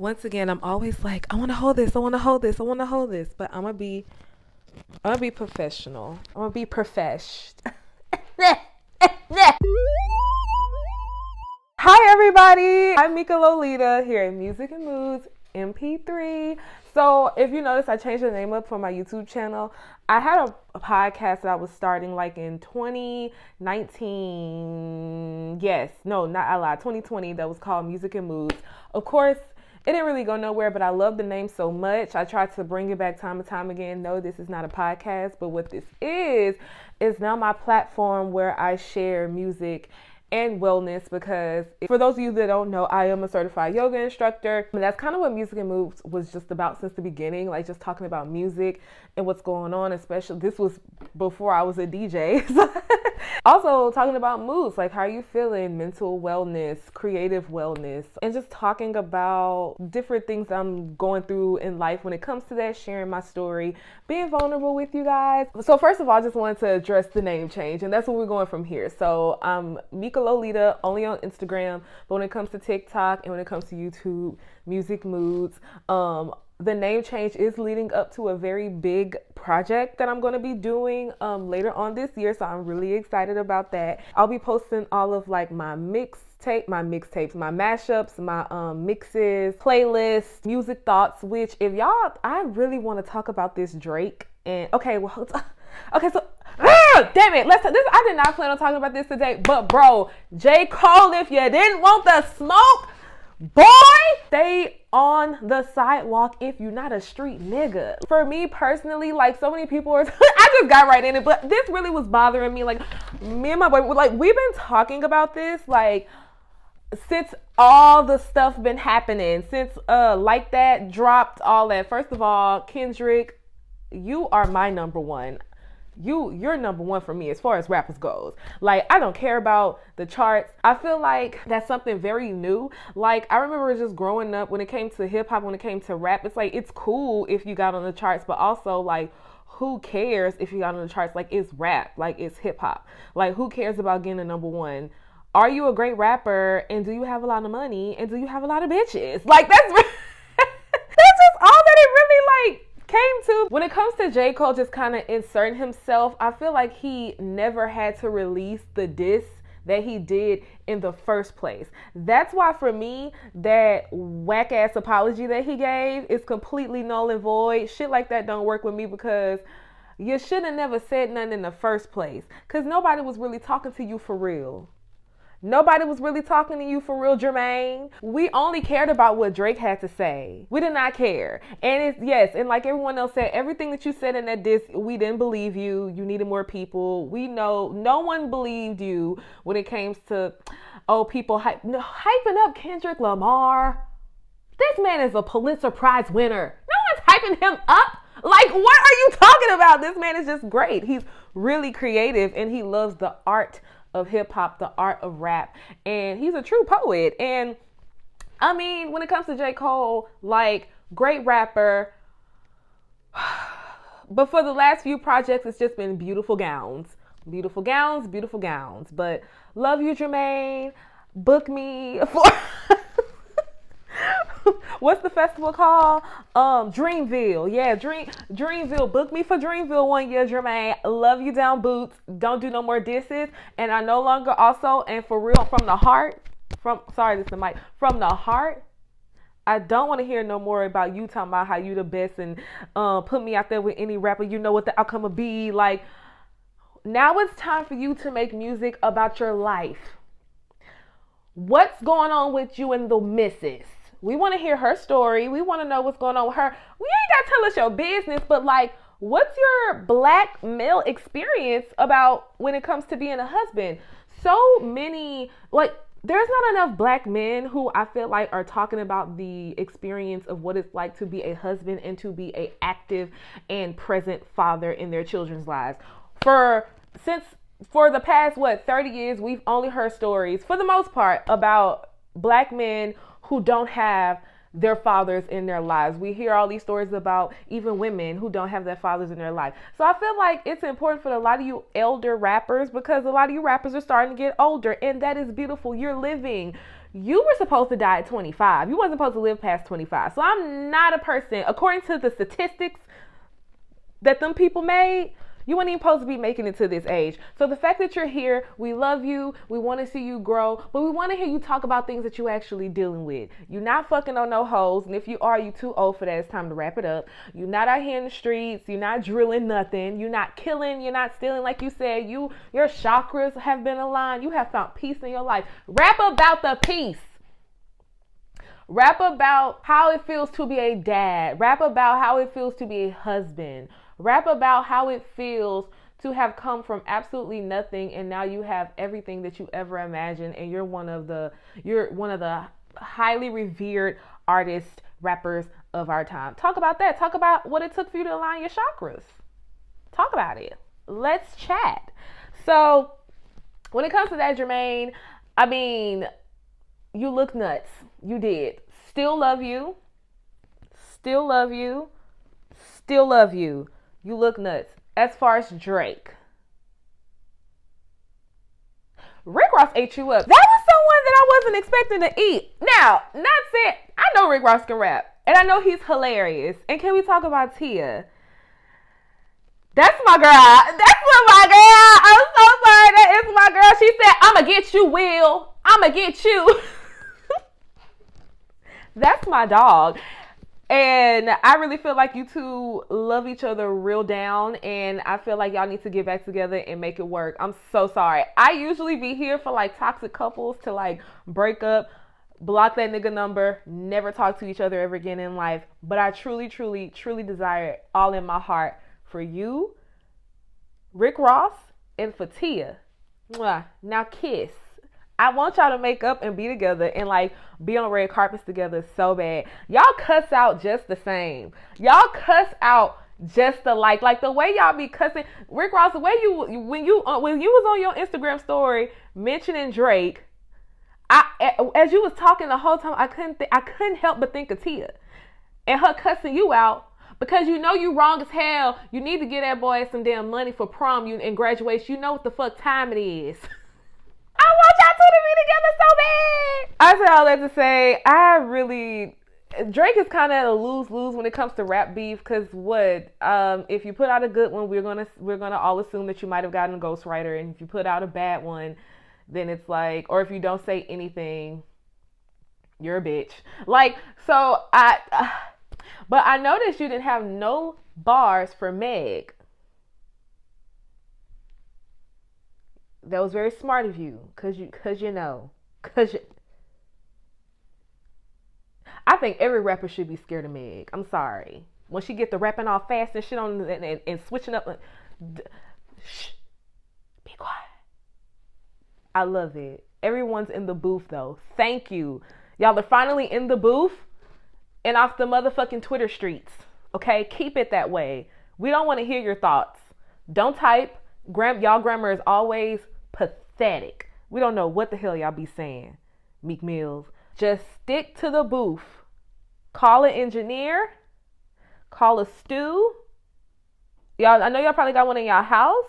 once again, I'm always like, I want to hold this, I want to hold this, I want to hold this, but I'm gonna be professional. I'm gonna be profeshed. Hi everybody, I'm mekalolita here at Music and Moods MP3. So if you notice, I changed the name up for my YouTube channel. I had a podcast that I was starting like in 2019. Yes, no, not I lied, 2020, that was called Music and Moods. Of course, it didn't really go nowhere, but I love the name so much. I tried to bring it back time and time again. No, this is not a podcast, but what this is now my platform where I share music and wellness, because for those of you that don't know, I am a certified yoga instructor, and that's kind of what Music and Moves was just about since the beginning, like just talking about music and what's going on. Especially this was before I was a DJ. Also talking about moods, like how are you feeling, mental wellness, creative wellness, and just talking about different things I'm going through in life when it comes to that, sharing my story, being vulnerable with you guys. So first of all, I just wanted to address the name change, and that's where we're going from here. So mekalolita only on Instagram, but when it comes to TikTok and when it comes to YouTube, Music Moods. The name change is leading up to a very big project that I'm going to be doing later on this year, so I'm really excited about that. I'll be posting all of like my mixtapes, my mashups, my mixes, playlists, music thoughts, which if y'all, I really want to talk about this Drake and okay, so damn it, I did not plan on talking about this today, but bro, J. Cole, if you didn't want the smoke, boy, stay on the sidewalk if you're not a street nigga. For me personally, like so many people are, I just got right in it, but this really was bothering me. Like me and my boy, like we've been talking about this, like since all the stuff been happening, since Like That dropped, all that. First of all, Kendrick, you are my number one. You're number one for me as far as rappers goes. Like, I don't care about the charts. I feel like that's something very new. Like, I remember just growing up when it came to hip hop, when it came to rap, it's like, it's cool if you got on the charts, but also like, who cares if you got on the charts? Like, it's rap, like it's hip hop. Like, who cares about getting a number one? Are you a great rapper? And do you have a lot of money? And do you have a lot of bitches? Like, that's just all that it really like came to. When it comes to J. Cole just kind of inserting himself, I feel like he never had to release the diss that he did in the first place. That's why for me, that whack ass apology that he gave is completely null and void. Shit like that don't work with me, because you should have never said nothing in the first place, because nobody was really talking to you for real. Nobody was really talking to you for real, Jermaine. We only cared about what Drake had to say. We did not care. And it's, yes, and like everyone else said, everything that you said in that diss, we didn't believe you. You needed more people. We know no one believed you when it came to, people hyping up Kendrick Lamar. This man is a Pulitzer Prize winner. No one's hyping him up. Like, what are you talking about? This man is just great. He's really creative, and he loves the art of hip hop, the art of rap, and he's a true poet. And I mean, when it comes to J. Cole, like, great rapper, but for the last few projects, it's just been beautiful gowns. But love you, Jermaine. Book me for what's the festival called? Dreamville. Yeah, Dreamville. Book me for Dreamville one year, Jermaine. Love you down boots. Don't do no more disses. And I no longer also, and for real, from the heart, from the heart, I don't want to hear no more about you talking about how you the best and put me out there with any rapper. You know what the outcome will be. Like, now it's time for you to make music about your life. What's going on with you and the missus? We want to hear her story. We want to know what's going on with her. We ain't got to tell us your business, but like, what's your black male experience about when it comes to being a husband? So many, like, there's not enough black men who I feel like are talking about the experience of what it's like to be a husband and to be an active and present father in their children's lives. For the past, 30 years, we've only heard stories, for the most part, about black men who don't have their fathers in their lives. We hear all these stories about even women who don't have their fathers in their life. So I feel like it's important for a lot of you elder rappers, because a lot of you rappers are starting to get older, and that is beautiful. You're living. You were supposed to die at 25. You wasn't supposed to live past 25. So I'm not a person, according to the statistics that them people made, you weren't even supposed to be making it to this age. So the fact that you're here, we love you. We want to see you grow, but we want to hear you talk about things that you actually dealing with. You're not fucking on no hoes. And if you are, you too old for that. It's time to wrap it up. You're not out here in the streets. You're not drilling nothing. You're not killing. You're not stealing. Like you said, your chakras have been aligned. You have found peace in your life. Rap about the peace. Rap about how it feels to be a dad. Rap about how it feels to be a husband. Rap about how it feels to have come from absolutely nothing and now you have everything that you ever imagined, and you're one of the highly revered artists, rappers of our time. Talk about that. Talk about what it took for you to align your chakras. Talk about it. Let's chat. So when it comes to that, Jermaine, I mean, you look nuts. You did. Still love you. Still love you. Still love you. You look nuts. As far as Drake, Rick Ross ate you up. That was someone that I wasn't expecting to eat. Now, not saying, I know Rick Ross can rap, and I know he's hilarious. And can we talk about Tia? That's my girl. That's my girl. I'm so sorry. That is my girl. She said, I'ma get you, Will. I'ma get you. That's my dog. And I really feel like you two love each other real down, and I feel like y'all need to get back together and make it work. I'm so sorry. I usually be here for like toxic couples to like break up, block that nigga number, never talk to each other ever again in life. But I truly, truly, truly desire all in my heart for you, Rick Ross, and for Tia. Mwah. Now kiss. I want y'all to make up and be together and like be on red carpets together so bad. Y'all cuss out just the same. Y'all cuss out just alike. Like the way y'all be cussing. Rick Ross, the way when you was on your Instagram story mentioning Drake, as you was talking the whole time, I couldn't help but think of Tia and her cussing you out. Because you know you wrong as hell. You need to get that boy some damn money for prom and graduation. You know what the fuck time it is. I want y'all two to be together so bad. I said all that to say, Drake is kind of a lose-lose when it comes to rap beef. Because if you put out a good one, we're gonna all assume that you might have gotten a ghostwriter, and if you put out a bad one, then it's like, or if you don't say anything, you're a bitch. Like, so but I noticed you didn't have no bars for Meg. That was very smart of you, cause I think every rapper should be scared of Meg. I'm sorry. When she get the rapping all fast and shit on and switching up, shh, be quiet. I love it. Everyone's in the booth though. Thank you. Y'all are finally in the booth and off the motherfucking Twitter streets. Okay, keep it that way. We don't want to hear your thoughts. Don't type. Y'all grammar is always pathetic. We don't know what the hell y'all be saying. Meek Mills. Just stick to the booth. Call an engineer. Call a stew. Y'all, I know y'all probably got one in y'all house.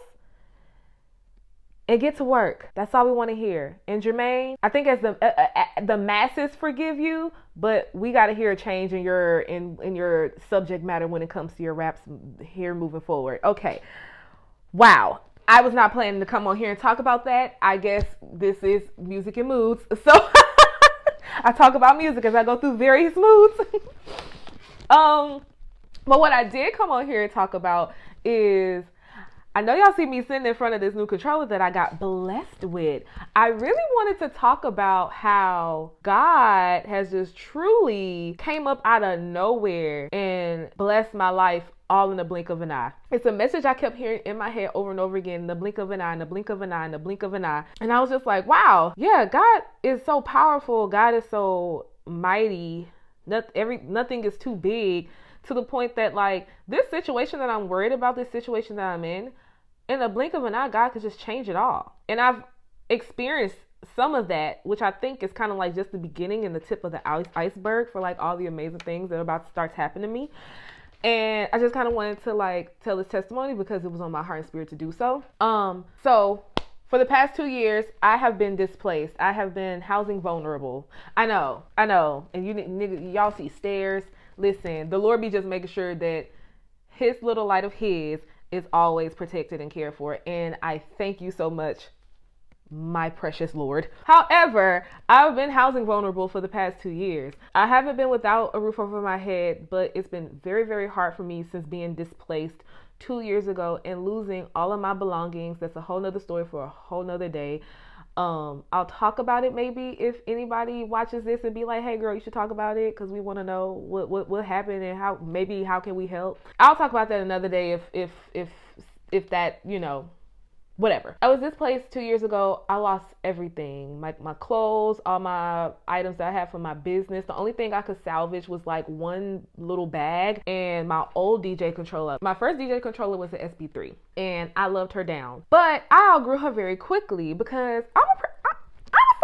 And get to work. That's all we want to hear. And Jermaine, I think as the masses forgive you, but we got to hear a change in your subject matter when it comes to your raps here moving forward. Okay. Wow. I was not planning to come on here and talk about that. I guess this is Music and Moods. So I talk about music as I go through various moods. But what I did come on here and talk about is, I know y'all see me sitting in front of this new controller that I got blessed with. I really wanted to talk about how God has just truly came up out of nowhere and blessed my life all in the blink of an eye. It's a message I kept hearing in my head over and over again, in the blink of an eye, in the blink of an eye, in the blink of an eye. And I was just like, wow, yeah, God is so powerful. God is so mighty. Nothing is too big, to the point that like this situation that I'm worried about, this situation that I'm in the blink of an eye, God could just change it all. And I've experienced some of that, which I think is kind of like just the beginning and the tip of the iceberg for like all the amazing things that are about to start to happen to me. And I just kind of wanted to like tell this testimony because it was on my heart and spirit to do so. So For the past 2 years, I have been displaced. I have been housing vulnerable. I know. And y'all see stairs. Listen, the Lord be just making sure that his little light of his is always protected and cared for. And I thank you so much, my precious Lord. However, I've been housing vulnerable for the past 2 years. I haven't been without a roof over my head, but it's been very, very hard for me since being displaced 2 years ago and losing all of my belongings. That's a whole nother story for a whole nother day. I'll talk about it maybe if anybody watches this and be like, hey girl, you should talk about it because we want to know what happened and how can we help. I'll talk about that another day if that, whatever. I was displaced 2 years ago. I lost everything. My clothes, all my items that I had for my business. The only thing I could salvage was like one little bag and my old DJ controller. My first DJ controller was the SB3 and I loved her down. But I outgrew her very quickly because I'm a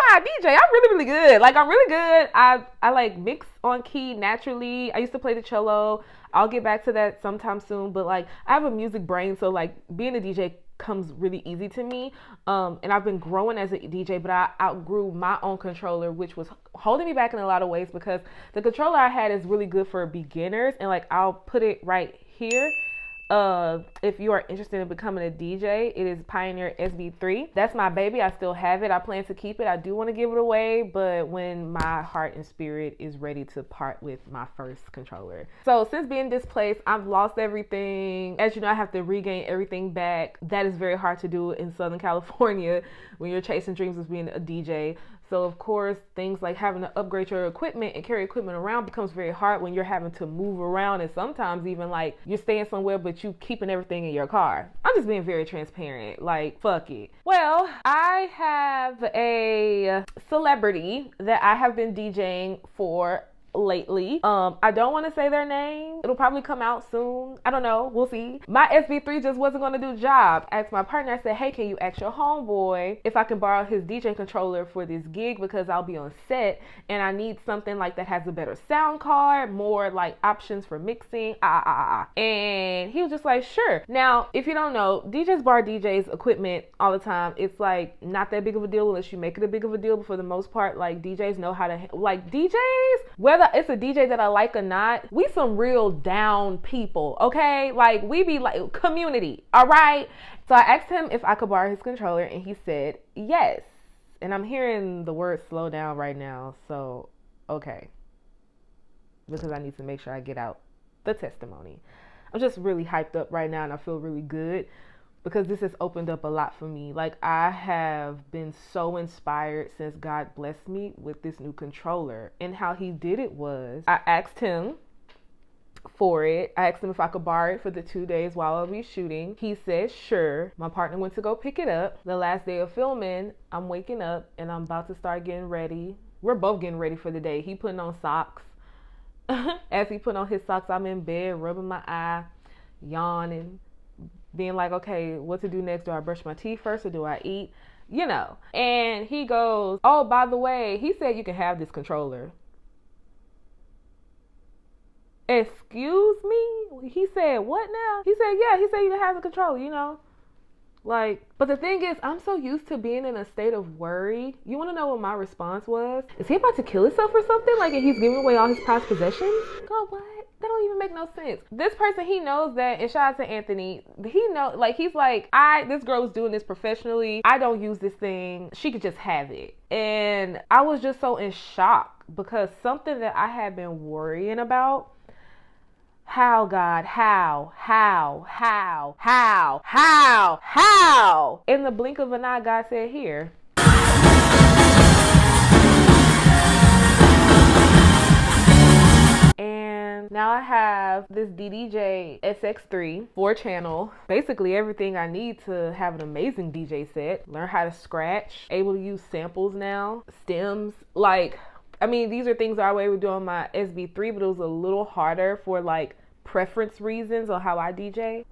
fine DJ. I'm really, really good. Like, I'm really good. I like mix on key naturally. I used to play the cello. I'll get back to that sometime soon. But like, I have a music brain. So like being a DJ comes really easy to me. And I've been growing as a DJ, but I outgrew my own controller, which was holding me back in a lot of ways because the controller I had is really good for beginners. And like, I'll put it right here. If you are interested in becoming a DJ, it is Pioneer SB3. That's my baby. I still have it. I plan to keep it. I do want to give it away, but when my heart and spirit is ready to part with my first controller. So since being displaced, I've lost everything. As you know, I have to regain everything back. That is very hard to do in Southern California when you're chasing dreams of being a DJ. So of course, things like having to upgrade your equipment and carry equipment around becomes very hard when you're having to move around, and sometimes even like you're staying somewhere but you keeping everything in your car. I'm just being very transparent, like fuck it. Well, I have a celebrity that I have been DJing for lately. I don't want to say their name. It'll probably come out soon. I don't know. We'll see. My SB3 just wasn't going to do the job. I asked my partner, I said, hey, can you ask your homeboy if I can borrow his DJ controller for this gig because I'll be on set and I need something like that has a better sound card, more like options for mixing. And he was just like, sure. Now, if you don't know, DJs borrow DJs equipment all the time. It's like not that big of a deal unless you make it a big of a deal, but for the most part, like DJs know how to, like DJs, whether it's a DJ that I like or not, we some real down people, okay? Like, we be like community, all right? So I asked him if I could borrow his controller, and he said yes. And I'm hearing the word slow down right now, so okay. Because I need to make sure I get out the testimony. I'm just really hyped up right now, and I feel really good because this has opened up a lot for me. Like, I have been so inspired since God blessed me with this new controller. And how he did it was, I asked him for it. I asked him if I could borrow it for the 2 days while I'll be shooting. He said, sure. My partner went to go pick it up. The last day of filming, I'm waking up and I'm about to start getting ready. We're both getting ready for the day. He putting on socks. As he put on his socks, I'm in bed, rubbing my eye, yawning, being like, okay, what to do next? Do I brush my teeth first or do I eat? You know. And he goes, oh, by the way, he said you can have this controller. Excuse me? He said, what now? He said, yeah, he said you can have the controller, you know. Like, but the thing is, I'm so used to being in a state of worry. You want to know what my response was? Is he about to kill himself or something? Like, and he's giving away all his prized possessions? God, what? That don't even make no sense. This person, he knows that, and shout out to Anthony. He knows, like, he's like, this girl is doing this professionally. I don't use this thing. She could just have it. And I was just so in shock because something that I had been worrying about. How, God, how? In the blink of an eye, God said, here. And now I have this DDJ SX3 4-channel. Basically everything I need to have an amazing DJ set. Learn how to scratch. Able to use samples now. Stems. Like, I mean, these are things I would do on my SB3, but it was a little harder for like preference reasons on how I DJ.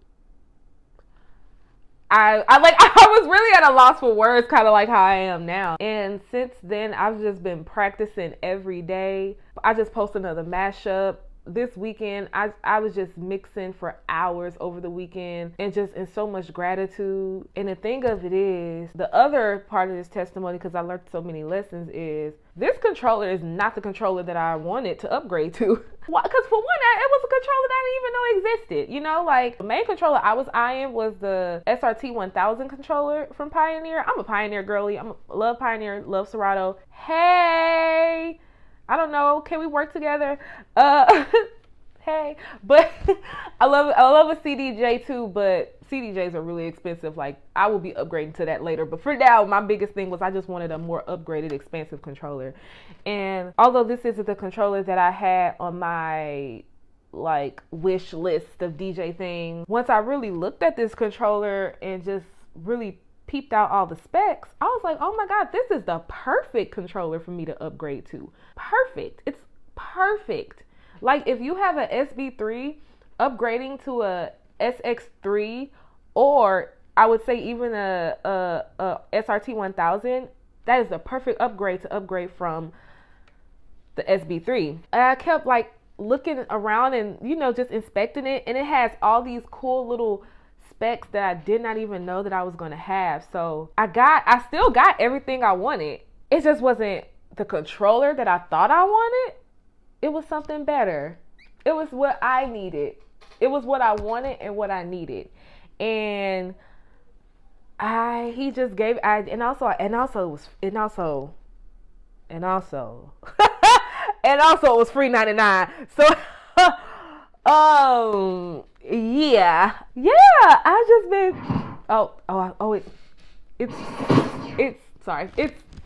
I was really at a loss for words, kind of like how I am now. And since then, I've just been practicing every day. I just posted another mashup this weekend, I was just mixing for hours over the weekend and just in so much gratitude. And the thing of it is, the other part of this testimony, because I learned so many lessons, is this controller is not the controller that I wanted to upgrade to. Because for one, it was a controller that I didn't even know existed. You know, like the main controller I was eyeing was the SRT 1000 controller from Pioneer. I'm a Pioneer girly. Love Pioneer, love Serato. Hey, I don't know. Can we work together? Hey, but I love a CDJ too, but CDJs are really expensive. Like I will be upgrading to that later. But for now, my biggest thing was I just wanted a more upgraded, expensive controller. And although this isn't the controller that I had on my like wish list of DJ things, once I really looked at this controller and just really peeped out all the specs, I was like, oh my God, this is the perfect controller for me to upgrade to. Perfect. It's perfect. Like if you have a SB3, upgrading to a SX3, or I would say even a SRT 1000, that is the perfect upgrade to upgrade from the SB3. And I kept like looking around and, you know, just inspecting it, and it has all these cool little specs that I did not even know that I was going to have. So I still got everything I wanted. It just wasn't the controller that I thought I wanted. It was something better. It was what I needed. It was what I wanted and what I needed. And he just gave, and also it was free 99. So, yeah, I just been,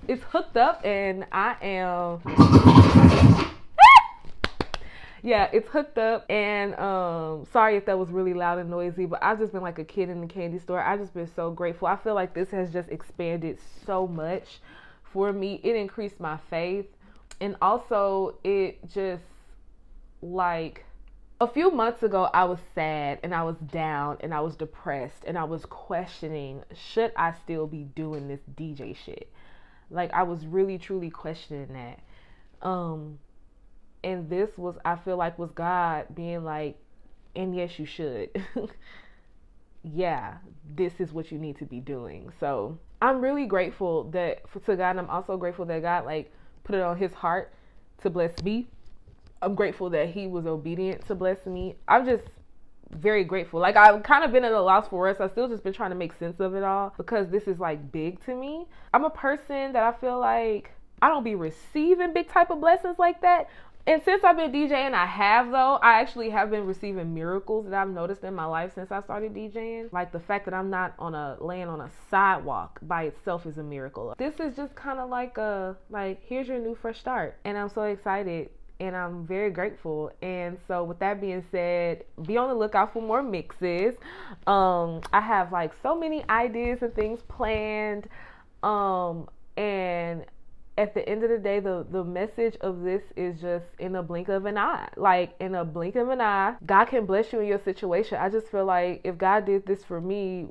it's hooked up, and I am. Yeah, it's hooked up, and sorry if that was really loud and noisy, but I've just been like a kid in the candy store. I've just been so grateful. I feel like this has just expanded so much for me. It increased my faith, and also it just, like, a few months ago, I was sad, and I was down, and I was depressed, and I was questioning, should I still be doing this DJ shit? Like, I was really, truly questioning that. And this was, I feel like, was God being like, and yes, you should. Yeah, this is what you need to be doing. So I'm really grateful to God. And I'm also grateful that God like put it on his heart to bless me. I'm grateful that he was obedient to bless me. I'm just very grateful. Like I've kind of been at a loss for words. I've still just been trying to make sense of it all because this is like big to me. I'm a person that I feel like I don't be receiving big type of blessings like that. And since I've been DJing, I actually have been receiving miracles that I've noticed in my life since I started DJing. Like the fact that I'm not laying on a sidewalk by itself is a miracle. This is just kind of like here's your new fresh start. And I'm so excited and I'm very grateful. And so with that being said, be on the lookout for more mixes. I have like so many ideas and things planned. And at the end of the day, the message of this is just in a blink of an eye. Like in a blink of an eye, God can bless you in your situation. I just feel like if God did this for me,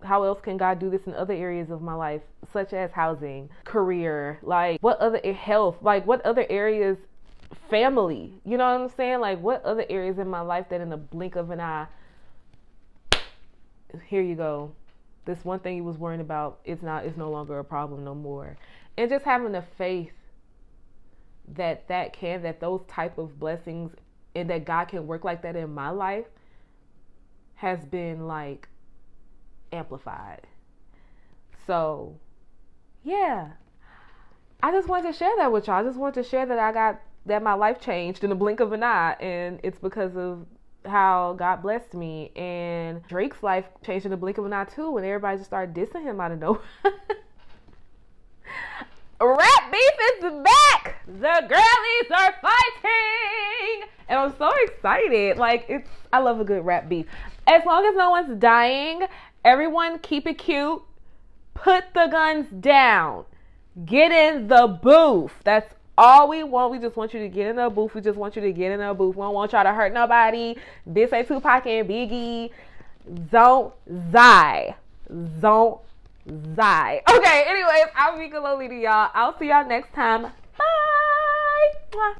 how else can God do this in other areas of my life, such as housing, career, like what other health, like what other areas, family, you know what I'm saying? Like what other areas in my life that in a blink of an eye, here you go. This one thing you was worrying about, it's no longer a problem no more. And just having the faith that those type of blessings and that God can work like that in my life has been like amplified. So yeah, I just wanted to share that with y'all. I just wanted to share that my life changed in the blink of an eye, and it's because of how God blessed me. And Drake's life changed in the blink of an eye too, when everybody just started dissing him out of nowhere. Rap beef is back. The girlies are fighting, and I'm so excited. Like I love a good rap beef. As long as no one's dying, everyone keep it cute. Put the guns down. Get in the booth. That's all we want. We just want you to get in the booth. We just want you to get in the booth. We don't want y'all to hurt nobody. This ain't Tupac and Biggie. Don't die. Don't die. Okay, anyways, I'm mekalolita, y'all. I'll see y'all next time. Bye.